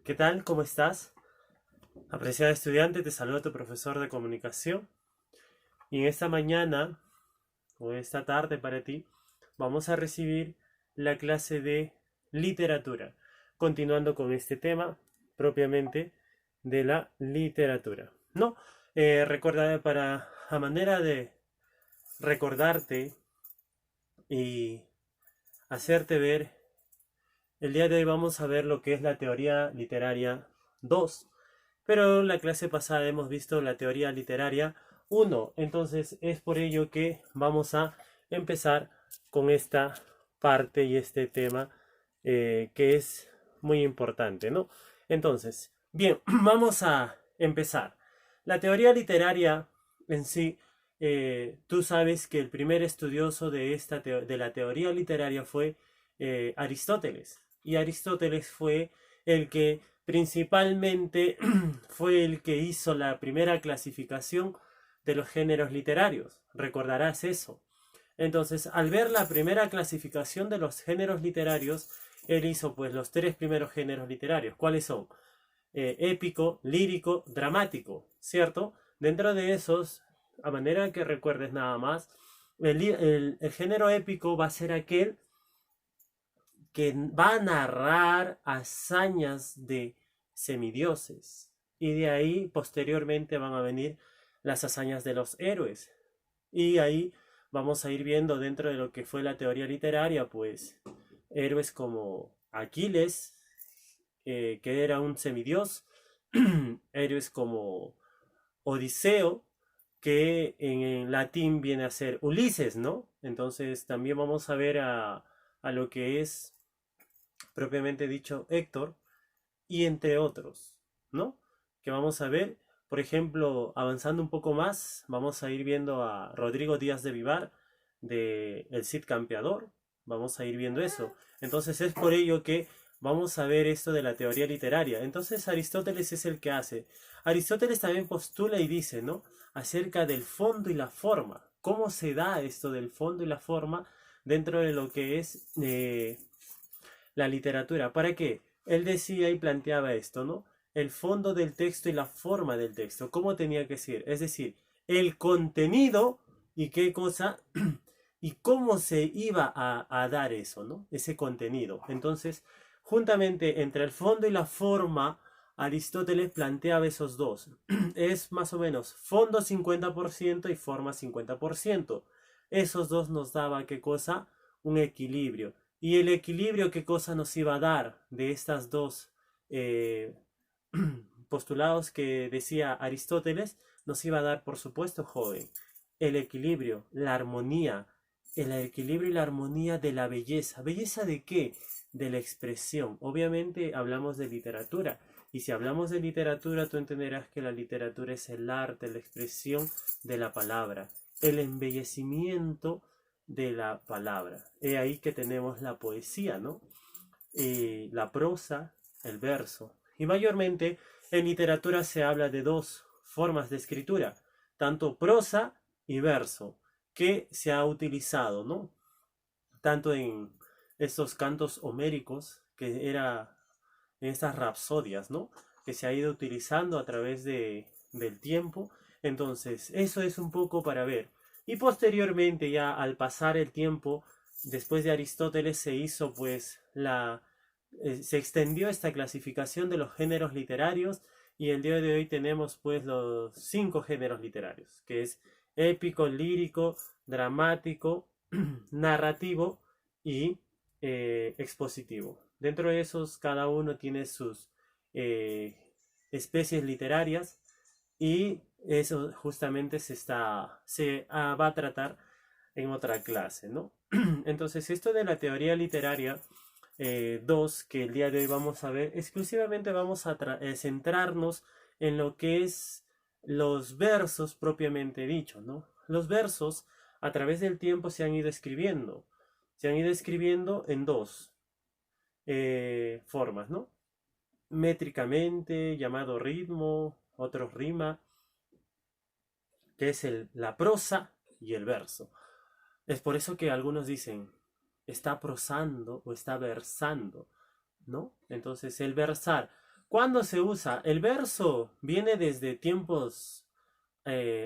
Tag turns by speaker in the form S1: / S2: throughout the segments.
S1: ¿Qué tal? ¿Cómo estás? Apreciado estudiante, te saluda tu profesor de comunicación. Y en esta mañana, o esta tarde para ti, vamos a recibir la clase de literatura, continuando con este tema propiamente de la literatura. No, recuerda a manera de recordarte y hacerte ver, el día de hoy vamos a ver lo que es la teoría literaria 2. Pero en la clase pasada hemos visto la teoría literaria 1. Entonces es por ello que vamos a empezar con esta parte y este tema que es muy importante, ¿no? Entonces, bien, vamos a empezar. La teoría literaria en sí, tú sabes que el primer estudioso de la teoría literaria fue Aristóteles. Y Aristóteles fue el que principalmente fue el que hizo la primera clasificación de los géneros literarios. Recordarás eso. Entonces, al ver la primera clasificación de los géneros literarios, él hizo pues los tres primeros géneros literarios. ¿Cuáles son? Épico, lírico, dramático, ¿cierto? Dentro de esos, a manera que recuerdes nada más, el género épico va a ser aquel que va a narrar hazañas de semidioses. Y de ahí posteriormente van a venir las hazañas de los héroes. Y ahí vamos a ir viendo dentro de lo que fue la teoría literaria, pues héroes como Aquiles, que era un semidios, héroes como Odiseo, que en latín viene a ser Ulises, ¿no? Entonces también vamos a ver a lo que es propiamente dicho Héctor, y entre otros, ¿no? Que vamos a ver, por ejemplo, avanzando un poco más, vamos a ir viendo a Rodrigo Díaz de Vivar, de El Cid Campeador, vamos a ir viendo eso. Entonces es por ello que vamos a ver esto de la teoría literaria. Entonces Aristóteles es el que hace. Aristóteles también postula y dice, ¿no? Acerca del fondo y la forma. ¿Cómo se da esto del fondo y la forma dentro de lo que es la literatura? ¿Para qué? Él decía y planteaba esto, ¿no? El fondo del texto y la forma del texto, cómo tenía que ser, es decir, el contenido y qué cosa y cómo se iba a dar eso, ¿no? Ese contenido. Entonces, juntamente entre el fondo y la forma, Aristóteles planteaba esos dos. Es más o menos fondo 50% y forma 50%. Esos dos nos daba qué cosa? Un equilibrio. Y el equilibrio, ¿qué cosa nos iba a dar de estas dos eh, postulados que decía Aristóteles? Nos iba a dar, por supuesto, joven, el equilibrio, la armonía, el equilibrio y la armonía de la belleza. ¿Belleza de qué? De la expresión. Obviamente hablamos de literatura. Y si hablamos de literatura, tú entenderás que la literatura es el arte, la expresión de la palabra, el embellecimiento de la palabra. He ahí que tenemos la poesía, ¿no? La prosa, el verso. Y mayormente en literatura se habla de dos formas de escritura, tanto prosa y verso, que se ha utilizado, ¿no? Tanto en estos cantos homéricos, que era en estas rapsodias, ¿no? Que se ha ido utilizando a través del tiempo. Entonces, eso es un poco para ver. Y posteriormente, ya al pasar el tiempo, después de Aristóteles se hizo pues se extendió esta clasificación de los géneros literarios y el día de hoy tenemos pues los cinco géneros literarios, que es épico, lírico, dramático, narrativo y expositivo. Dentro de esos, cada uno tiene sus eh, especies literarias y eso justamente va a tratar en otra clase, ¿no? Entonces, esto de la teoría literaria 2, que el día de hoy vamos a ver, exclusivamente vamos a centrarnos en lo que es los versos propiamente dicho, ¿no? Los versos a través del tiempo se han ido escribiendo en dos formas, ¿no? Métricamente, llamado ritmo, otro rima, que es la prosa y el verso. Es por eso que algunos dicen, está prosando o está versando, ¿no? Entonces, el versar. ¿Cuándo se usa? El verso viene desde tiempos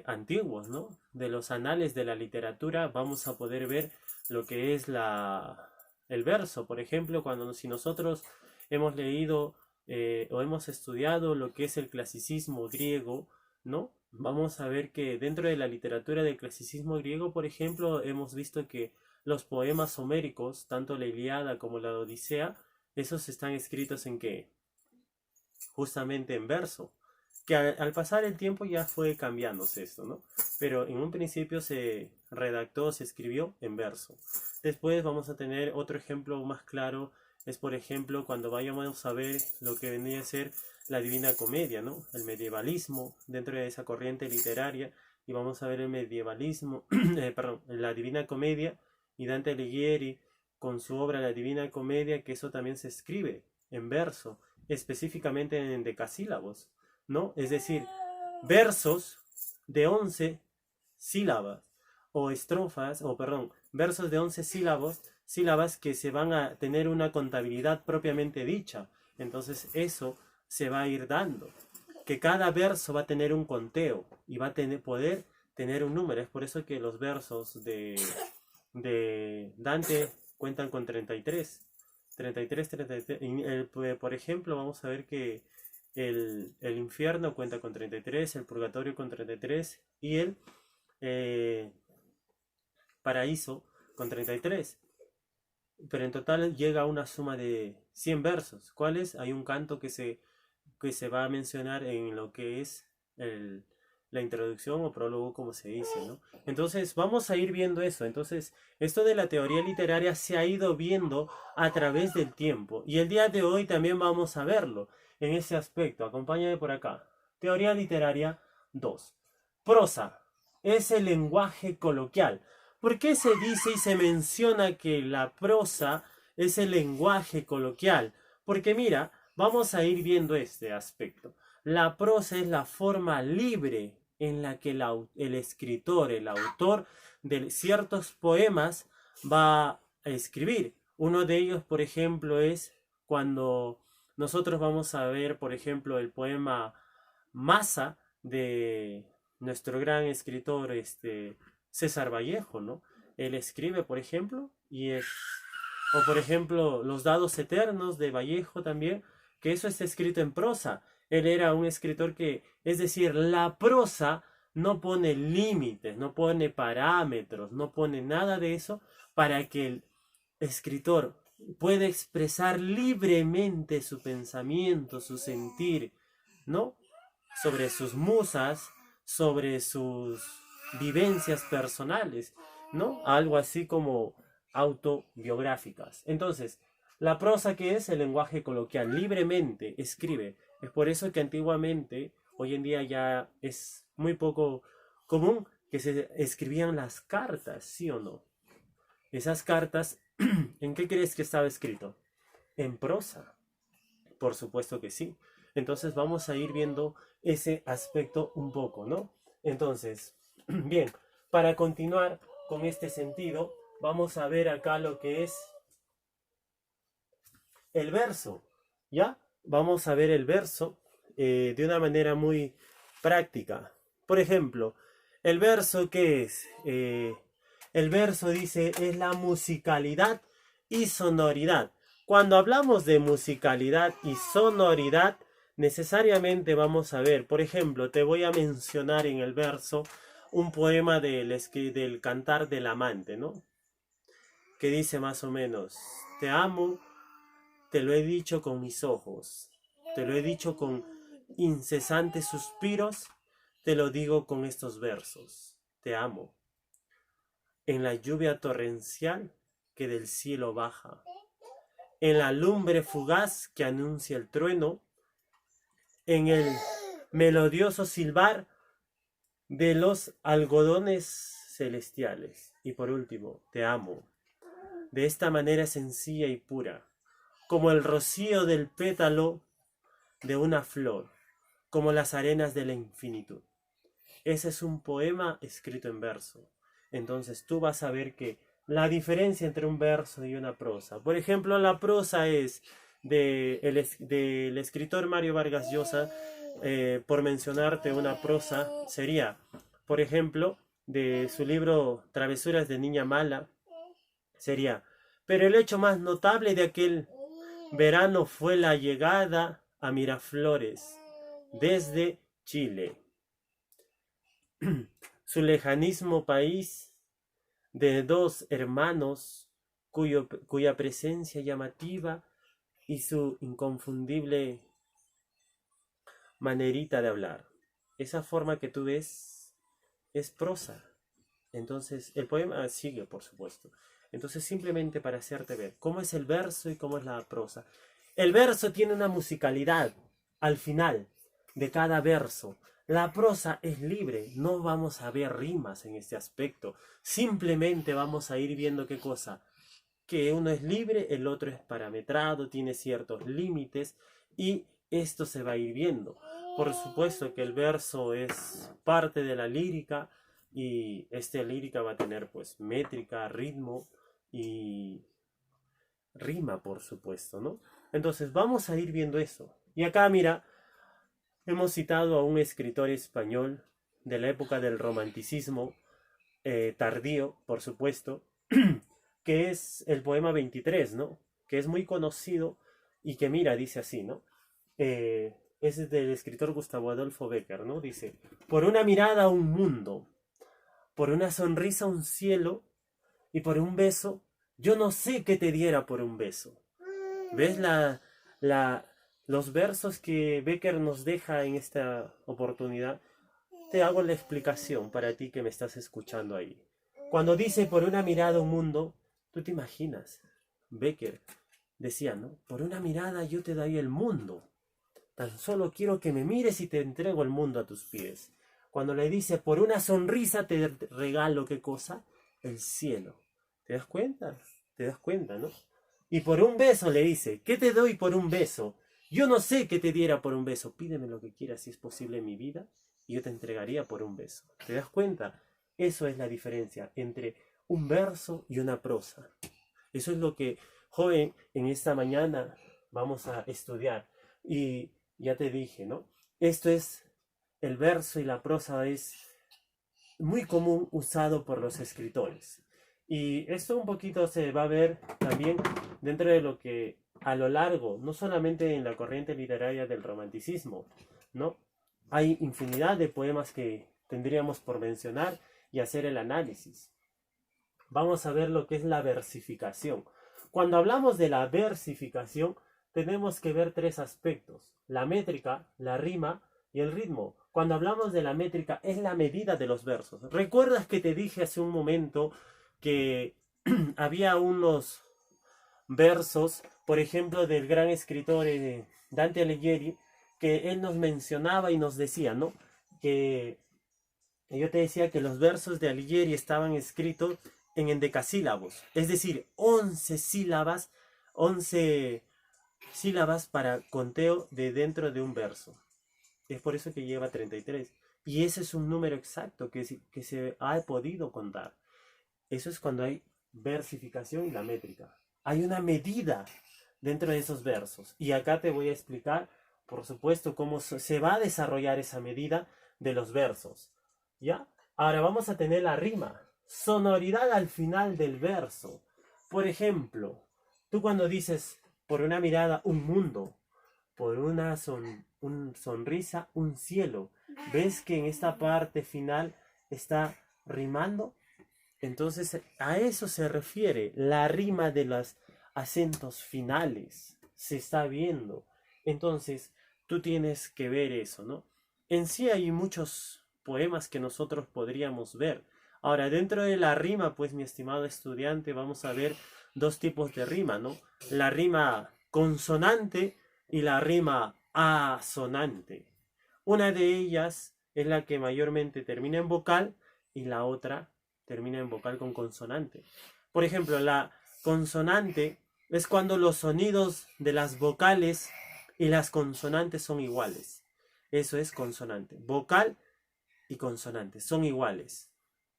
S1: antiguos, ¿no? De los anales de la literatura vamos a poder ver lo que es el verso. Por ejemplo, si nosotros hemos leído o hemos estudiado lo que es el clasicismo griego, ¿no? Vamos a ver que dentro de la literatura del clasicismo griego, por ejemplo, hemos visto que los poemas homéricos, tanto la Ilíada como la Odisea, esos están escritos en qué? Justamente en verso, que al pasar el tiempo ya fue cambiándose esto, ¿no? Pero en un principio se redactó, se escribió en verso. Después vamos a tener otro ejemplo más claro, es por ejemplo cuando vayamos a ver lo que venía a ser la Divina Comedia, ¿no? El medievalismo dentro de esa corriente literaria, y vamos a ver el medievalismo, perdón, la Divina Comedia y Dante Alighieri con su obra La Divina Comedia, que eso también se escribe en verso, específicamente en decasílabos, ¿no? Es decir, versos de 11 sílabas o estrofas, o perdón, versos de 11 sílabas que se van a tener una contabilidad propiamente dicha. Entonces eso se va a ir dando, que cada verso va a tener un conteo y va a poder tener un número. Es por eso que los versos de Dante cuentan con 33. Por ejemplo, vamos a ver que el infierno cuenta con 33, el purgatorio con 33 y el paraíso con 33. Pero en total llega a una suma de 100 versos. ¿Cuáles? Hay un canto que se va a mencionar en lo que es la introducción o prólogo, como se dice, ¿no? Entonces vamos a ir viendo eso. Entonces esto de la teoría literaria se ha ido viendo a través del tiempo y el día de hoy también vamos a verlo en ese aspecto. Acompáñame por acá. Teoría literaria 2. Prosa es el lenguaje coloquial. ¿Por qué se dice y se menciona que la prosa es el lenguaje coloquial? Porque mira, vamos a ir viendo este aspecto. La prosa es la forma libre en la que el escritor, el autor de ciertos poemas va a escribir. Uno de ellos, por ejemplo, es cuando nosotros vamos a ver, por ejemplo, el poema Masa de nuestro gran escritor César Vallejo, ¿no? Él escribe, por ejemplo, o por ejemplo, Los Dados Eternos de Vallejo también, que eso está escrito en prosa. Él era un escritor es decir, la prosa no pone límites, no pone parámetros, no pone nada de eso para que el escritor pueda expresar libremente su pensamiento, su sentir, ¿no? Sobre sus musas, sobre sus vivencias personales, ¿no? Algo así como autobiográficas. Entonces, la prosa, que es el lenguaje coloquial, libremente escribe. Es por eso que antiguamente, hoy en día ya es muy poco común que se escribían las cartas, ¿sí o no? Esas cartas, ¿en qué crees que estaba escrito? En prosa. Por supuesto que sí. Entonces vamos a ir viendo ese aspecto un poco, ¿no? Entonces, bien, para continuar con este sentido, vamos a ver acá lo que es el verso, ¿ya? Vamos a ver el verso de una manera muy práctica. Por ejemplo, el verso, ¿qué es? El verso dice, es la musicalidad y sonoridad. Cuando hablamos de musicalidad y sonoridad, necesariamente vamos a ver, por ejemplo, te voy a mencionar en el verso un poema del Cantar del Amante, ¿no? Que dice más o menos, te amo, te lo he dicho con mis ojos, te lo he dicho con incesantes suspiros, te lo digo con estos versos, te amo. En la lluvia torrencial que del cielo baja, en la lumbre fugaz que anuncia el trueno, en el melodioso silbar de los algodones celestiales. Y por último, te amo, de esta manera sencilla y pura, como el rocío del pétalo de una flor, como las arenas de la infinitud. Ese es un poema escrito en verso. Entonces tú vas a ver que la diferencia entre un verso y una prosa. Por ejemplo, la prosa es del escritor Mario Vargas Llosa, por mencionarte una prosa, sería, por ejemplo, de su libro Travesuras de Niña Mala, sería: pero el hecho más notable de aquel verano fue la llegada a Miraflores desde Chile, su lejanísimo país de dos hermanos cuya presencia llamativa y su inconfundible manerita de hablar. Esa forma que tú ves es prosa. Entonces, el poema sigue, por supuesto. Entonces, simplemente para hacerte ver cómo es el verso y cómo es la prosa. El verso tiene una musicalidad al final de cada verso. La prosa es libre, no vamos a ver rimas en este aspecto. Simplemente vamos a ir viendo qué cosa. Que uno es libre, el otro es parametrado, tiene ciertos límites y esto se va a ir viendo. Por supuesto que el verso es parte de la lírica y esta lírica va a tener pues métrica, ritmo y rima, por supuesto, ¿no? Entonces vamos a ir viendo eso. Y acá, mira, hemos citado a un escritor español de la época del romanticismo tardío, por supuesto, que es el poema 23, ¿no? Que es muy conocido y que, mira, dice así, ¿no? Es del escritor Gustavo Adolfo Bécquer, ¿no? Dice: por una mirada un mundo, por una sonrisa un cielo, y por un beso, yo no sé qué te diera por un beso. ¿Ves los versos que Bécquer nos deja en esta oportunidad? Te hago la explicación para ti que me estás escuchando ahí. Cuando dice por una mirada un mundo, tú te imaginas. Bécquer decía, ¿no? Por una mirada yo te doy el mundo. Tan solo quiero que me mires y te entrego el mundo a tus pies. Cuando le dice por una sonrisa te regalo, ¿qué cosa? El cielo. ¿Te das cuenta? ¿Te das cuenta, no? Y por un beso le dice: ¿qué te doy por un beso? Yo no sé qué te diera por un beso. Pídeme lo que quieras si es posible en mi vida y yo te entregaría por un beso. ¿Te das cuenta? Eso es la diferencia entre un verso y una prosa. Eso es lo que, joven, en esta mañana vamos a estudiar. Y ya te dije, ¿no? Esto es, el verso y la prosa es muy común usado por los escritores. Y esto un poquito se va a ver también dentro de lo que a lo largo, no solamente en la corriente literaria del romanticismo, ¿no? Hay infinidad de poemas que tendríamos por mencionar y hacer el análisis. Vamos a ver lo que es la versificación. Cuando hablamos de la versificación, tenemos que ver tres aspectos: la métrica, la rima y el ritmo. Cuando hablamos de la métrica, es la medida de los versos. ¿Recuerdas que te dije hace un momento que había unos versos, por ejemplo, del gran escritor Dante Alighieri, que él nos mencionaba y nos decía, ¿no? Que yo te decía que los versos de Alighieri estaban escritos en endecasílabos, es decir, 11 sílabas, 11 sílabas para conteo de dentro de un verso. Es por eso que lleva 33. Y ese es un número exacto que se ha podido contar. Eso es cuando hay versificación y la métrica. Hay una medida dentro de esos versos. Y acá te voy a explicar, por supuesto, cómo se va a desarrollar esa medida de los versos. ¿Ya? Ahora vamos a tener la rima. Sonoridad al final del verso. Por ejemplo, tú cuando dices por una mirada un mundo, por una sonrisa un cielo, ¿ves que en esta parte final está rimando? Entonces a eso se refiere la rima de los acentos finales. Se está viendo. Entonces tú tienes que ver eso, ¿no? En sí hay muchos poemas que nosotros podríamos ver. Ahora, dentro de la rima, pues mi estimado estudiante, vamos a ver dos tipos de rima, ¿no? La rima consonante y la rima asonante. Una de ellas es la que mayormente termina en vocal y la otra termina en vocal con consonante. Por ejemplo, la consonante es cuando los sonidos de las vocales y las consonantes son iguales. Eso es consonante. Vocal y consonante son iguales.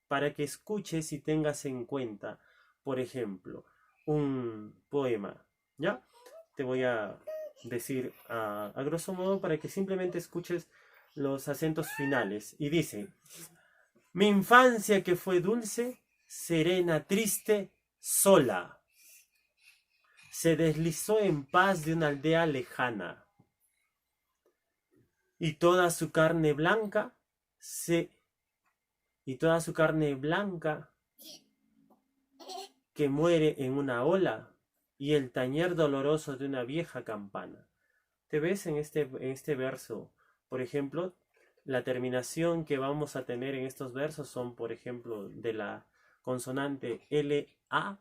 S1: Para que escuches y tengas en cuenta, por ejemplo, un poema, ¿ya? te voy a decir a grosso modo para que simplemente escuches los acentos finales. Y dice: mi infancia que fue dulce, serena, triste, sola, se deslizó en paz de una aldea lejana, y toda su carne blanca que muere en una ola, y el tañer doloroso de una vieja campana. ¿Te ves en este verso? Por ejemplo, la terminación que vamos a tener en estos versos son, por ejemplo, de la consonante L-A,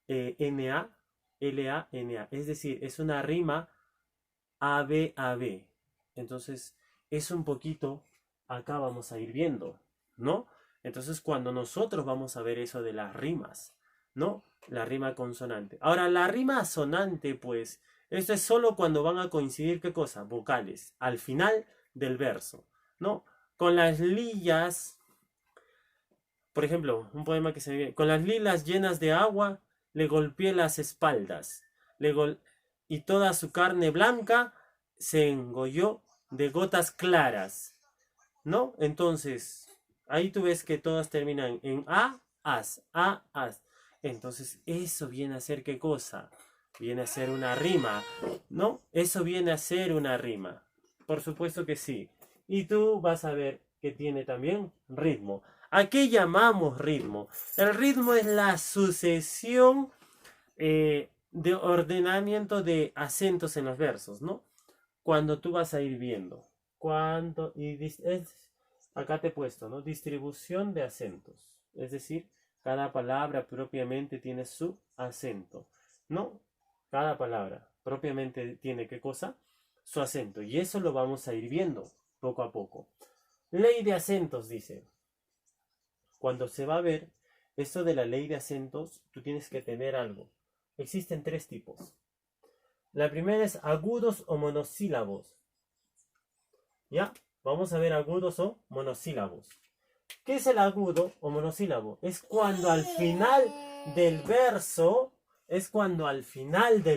S1: N-A, L-A, N-A. Es decir, es una rima A-B-A-B. Entonces, es un poquito, acá vamos a ir viendo, ¿no? Entonces, cuando nosotros vamos a ver eso de las rimas, ¿no? La rima consonante. Ahora, la rima asonante, pues, esto es solo cuando van a coincidir, ¿qué cosa? Vocales, al final del verso, ¿no? Con las lillas, por ejemplo, un poema que se ve, con las lilas llenas de agua, le golpeé las espaldas, y toda su carne blanca se engolló de gotas claras, ¿no? Entonces, ahí tú ves que todas terminan en a, as, a, as. Entonces, eso viene a ser ¿qué cosa? Viene a ser una rima, ¿no? Eso viene a ser una rima. Por supuesto que sí. Y tú vas a ver que tiene también ritmo. ¿A qué llamamos ritmo? El ritmo es la sucesión de ordenamiento de acentos en los versos, ¿no? Cuando tú vas a ir viendo. Acá te he puesto, ¿no? Distribución de acentos. Es decir, cada palabra propiamente tiene su acento, ¿no? Cada palabra propiamente tiene ¿qué cosa? Su acento. Y eso lo vamos a ir viendo poco a poco. Ley de acentos, dice. Cuando se va a ver esto de la ley de acentos, tú tienes que tener algo. Existen 3 tipos. La primera es agudos o monosílabos. ¿Ya? Vamos a ver agudos o monosílabos. ¿Qué es el agudo o monosílabo? Es cuando al final del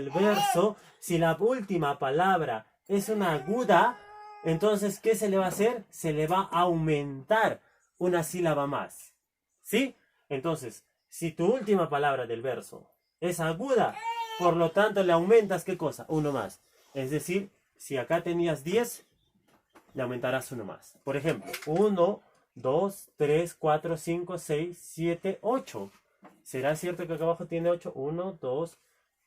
S1: verso, si la última palabra es una aguda, entonces, ¿qué se le va a hacer? Se le va a aumentar una sílaba más. ¿Sí? Entonces, si tu última palabra del verso es aguda, por lo tanto le aumentas ¿qué cosa? Uno más. Es decir, si acá tenías 10, le aumentarás uno más. Por ejemplo, 1, 2, 3, 4, 5, 6, 7, 8. ¿Será cierto que acá abajo tiene 8? 1, 2,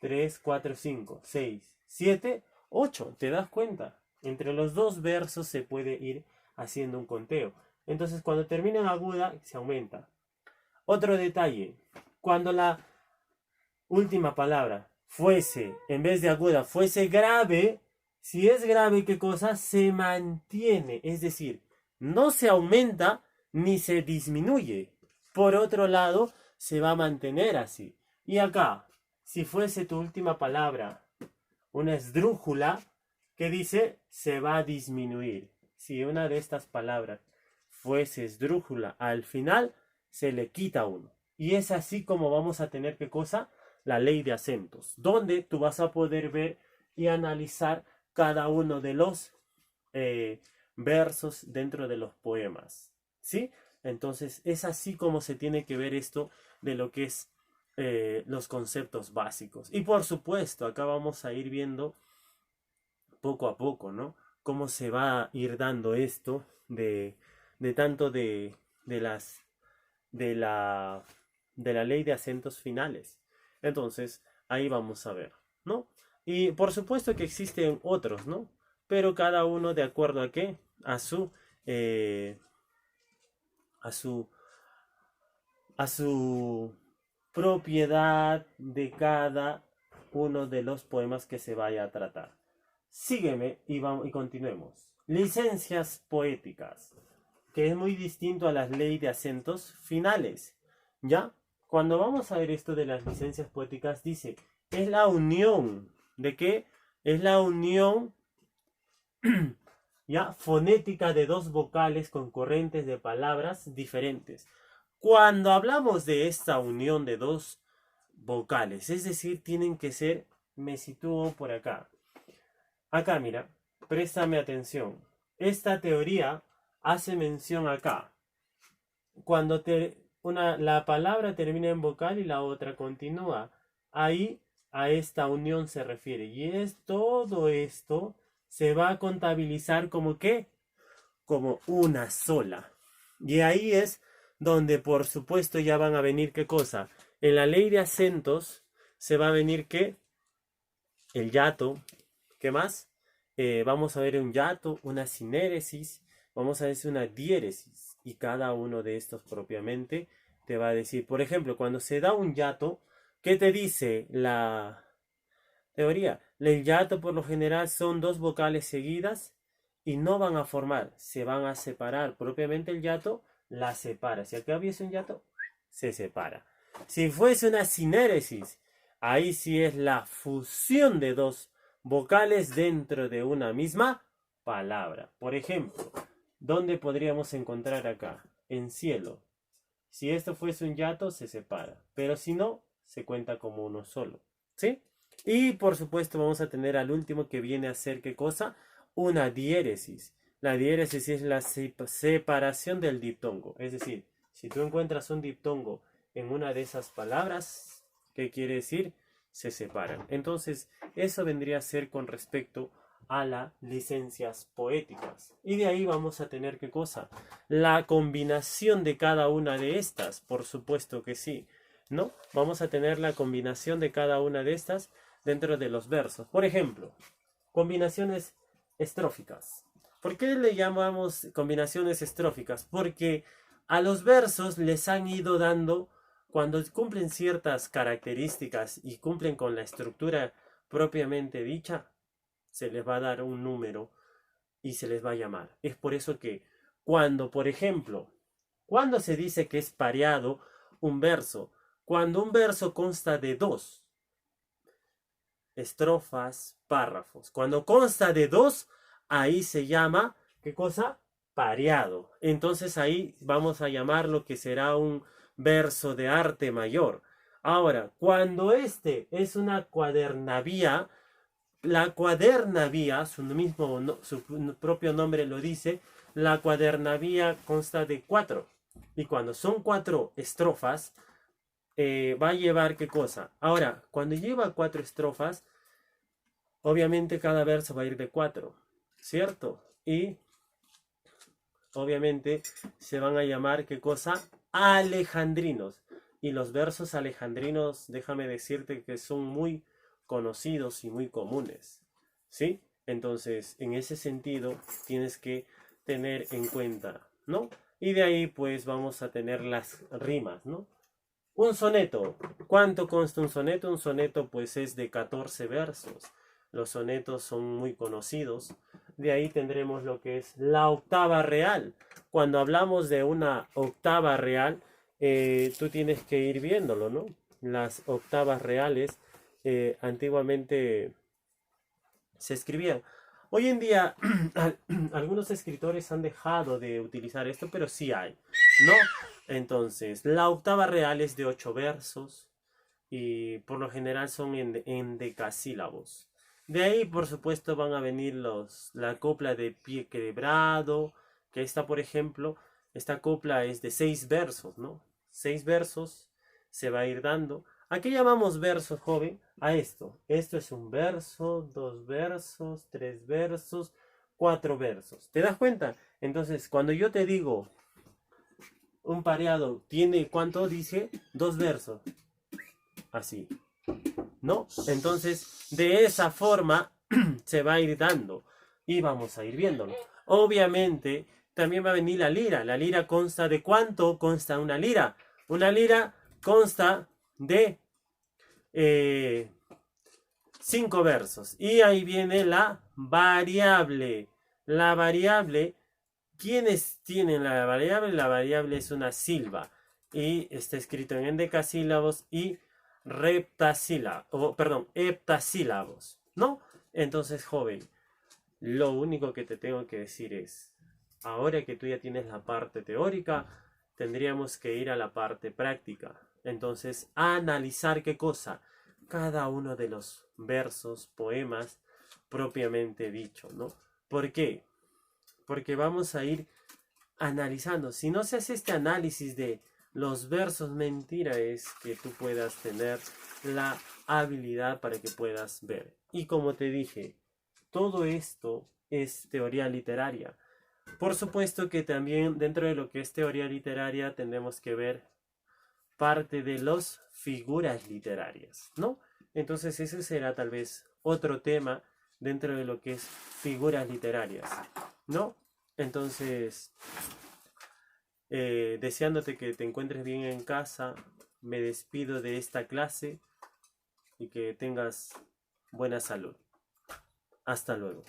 S1: 3, 4, 5, 6, 7, 8. ¿Te das cuenta? Entre los 2 versos se puede ir haciendo un conteo. Entonces, cuando termina en aguda, se aumenta. Otro detalle. Cuando la última palabra fuese, en vez de aguda, fuese grave, si es grave, ¿qué cosa? Se mantiene. Es decir, no se aumenta ni se disminuye. Por otro lado, se va a mantener así. Y acá, si fuese tu última palabra una esdrújula, ¿qué dice? Se va a disminuir. Si una de estas palabras fuese esdrújula, al final se le quita uno. Y es así como vamos a tener, ¿qué cosa? La ley de acentos, donde tú vas a poder ver y analizar cada uno de los versos dentro de los poemas, ¿sí? Entonces es así como se tiene que ver esto de lo que es los conceptos básicos. Y por supuesto, acá vamos a ir viendo poco a poco, ¿no? Cómo se va a ir dando esto de la ley de acentos finales. Entonces, ahí vamos a ver, ¿no? Y por supuesto que existen otros, ¿no? Pero cada uno de acuerdo a qué, a su propiedad de cada uno de los poemas que se vaya a tratar. Sígueme y continuemos. Licencias poéticas, que es muy distinto a las leyes de acentos finales. ¿Ya? Cuando vamos a ver esto de las licencias poéticas, dice, es la unión. ¿De qué? Es la unión ya fonética de 2 vocales concurrentes de palabras diferentes. Cuando hablamos de esta unión de 2 vocales, es decir, tienen que ser me sitúo por acá. Acá, mira, préstame atención. Esta teoría hace mención acá. Cuando la palabra termina en vocal y la otra continúa. Ahí a esta unión se refiere. Y es todo esto se va a contabilizar como ¿qué? Como una sola. Y ahí es donde por supuesto ya van a venir ¿qué cosa? En la ley de acentos se va a venir ¿qué? El hiato. ¿Qué más? Vamos a ver un hiato, una sinéresis, vamos a ver una diéresis. Y cada uno de estos propiamente te va a decir, por ejemplo, cuando se da un hiato, ¿qué te dice la teoría? El hiato por lo general son dos vocales seguidas y no van a formar, se van a separar. Propiamente el hiato la separa. Si acá hubiese un hiato, se separa. Si fuese una sinéresis, ahí sí es la fusión de dos vocales dentro de una misma palabra. Por ejemplo, ¿dónde podríamos encontrar acá? En cielo. Si esto fuese un hiato, se separa. Pero si no, se cuenta como uno solo. ¿Sí? Y por supuesto vamos a tener al último que viene a ser ¿qué cosa? Una diéresis. La diéresis es la separación del diptongo. Es decir, si tú encuentras un diptongo en una de esas palabras, ¿qué quiere decir? Se separan. Entonces, eso vendría a ser con respecto a las licencias poéticas. Y de ahí vamos a tener ¿qué cosa? La combinación de cada una de estas, por supuesto que sí, ¿no? Vamos a tener la combinación de cada una de estas dentro de los versos. Por ejemplo, combinaciones estróficas. ¿Por qué le llamamos combinaciones estróficas? Porque a los versos les han ido dando, cuando cumplen ciertas características y cumplen con la estructura propiamente dicha, se les va a dar un número y se les va a llamar. Es por eso que cuando, por ejemplo, cuando se dice que es pareado un verso, cuando un verso consta de dos estrofas, párrafos, cuando consta de dos, ahí se llama, ¿qué cosa? Pareado. Entonces ahí vamos a llamar lo que será un verso de arte mayor. Ahora, cuando este es una cuadernavía, la cuadernavía, su propio nombre lo dice, la cuadernavía consta de 4. Y cuando son 4 estrofas, va a llevar ¿qué cosa? Ahora, cuando lleva 4 estrofas, obviamente cada verso va a ir de 4, ¿cierto? Y obviamente se van a llamar ¿qué cosa? Alejandrinos. Y los versos alejandrinos, déjame decirte que son muy conocidos y muy comunes, ¿sí? Entonces, en ese sentido, tienes que tener en cuenta, ¿no? Y de ahí, pues, vamos a tener las rimas, ¿no? Un soneto. ¿Cuánto consta un soneto? Un soneto, pues, es de 14 versos. Los sonetos son muy conocidos. De ahí tendremos lo que es la octava real. Cuando hablamos de una octava real, tú tienes que ir viéndolo, ¿no? Las octavas reales antiguamente se escribían. Hoy en día algunos escritores han dejado de utilizar esto, pero sí hay, ¿no? Entonces, la octava real es de 8 versos y por lo general son en decasílabos. De ahí, por supuesto, van a venir la copla de pie quebrado, que esta, por ejemplo, esta copla es de 6 versos, ¿no? 6 versos se va a ir dando. ¿A qué llamamos versos, joven? A esto. Esto es un verso, 2 versos, 3 versos, 4 versos. ¿Te das cuenta? Entonces, cuando yo te digo un pareado tiene, ¿cuánto dice? 2 versos. Así, ¿no? Entonces, de esa forma se va a ir dando y vamos a ir viéndolo. Obviamente, también va a venir la lira. La lira consta de ¿cuánto consta una lira? Una lira consta de 5 versos. Y ahí viene la variable. La variable, ¿quiénes tienen la variable? La variable es una silba y está escrito en endecasílabos y heptasílabos, ¿no? Entonces, joven, lo único que te tengo que decir es, ahora que tú ya tienes la parte teórica, tendríamos que ir a la parte práctica. Entonces, a analizar qué cosa. cada uno de los versos, poemas propiamente dicho, ¿no? ¿Por qué? Porque vamos a ir analizando. Si no se hace este análisis de los versos, mentira es que tú puedas tener la habilidad para que puedas ver. Y como te dije, todo esto es teoría literaria. Por supuesto que también dentro de lo que es teoría literaria tendremos que ver parte de las figuras literarias, ¿no? Entonces ese será tal vez otro tema dentro de lo que es figuras literarias, ¿no? Entonces, deseándote que te encuentres bien en casa, me despido de esta clase y que tengas buena salud. Hasta luego.